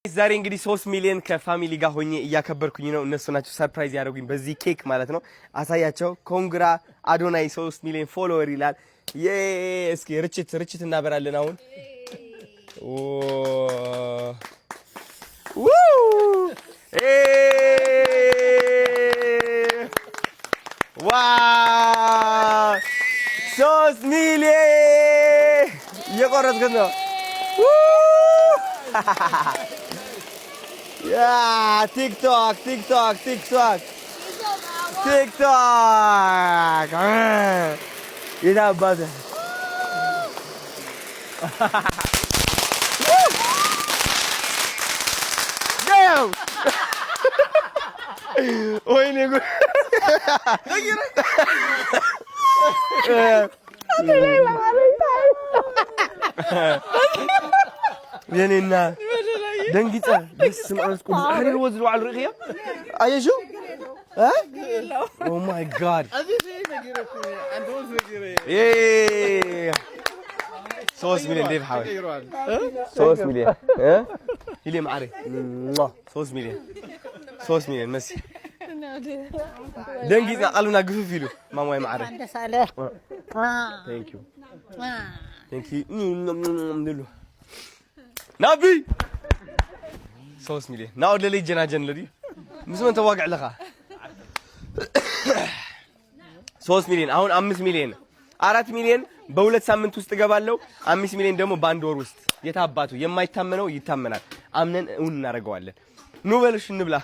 ዛሬ እንግዲህ 3 ሚሊዮን ከፋሚሊ ጋር ሆኜ እያከበርኩኝ ነው። እነሱ ናቸው ሰርፕራይዝ ያደረጉኝ በዚህ ኬክ ማለት ነው። አሳያቸው። ኮንግራ አዶናይ 3 ሚሊዮን ፎሎወር ይላል። እስኪ ርችት እናበራለን አሁን። ዋው 3 ሚሊዮን እየቆረጥኩት ነው። Yeah, TikTok. Ina bada. Damn. Oy ne go. ينينا دنجتا بس ما اسكت هل الوزن على الرغية اي شو ها او ماي جاد ايه 3 مليون ديف حاول 3 مليون ها اللي معري 3 مليون ماشي دنجتا قالوا نقفوا فيلو ما موي معري ثانك يو ندلو نبي 3 مليون ناود لي جناجن لدي مسو انت واقع لها 3 مليون አሁን 5 ሚሊዮን 4 ሚሊዮን በሁለት ሳምንት ውስጥ ገባለው 5 ሚሊዮን ደግሞ በአንድ ወር ውስጥ የታባቱ የማይታመነው ይታመናል አምነን እናደርገዋለን ኑ በልሽ እንብላ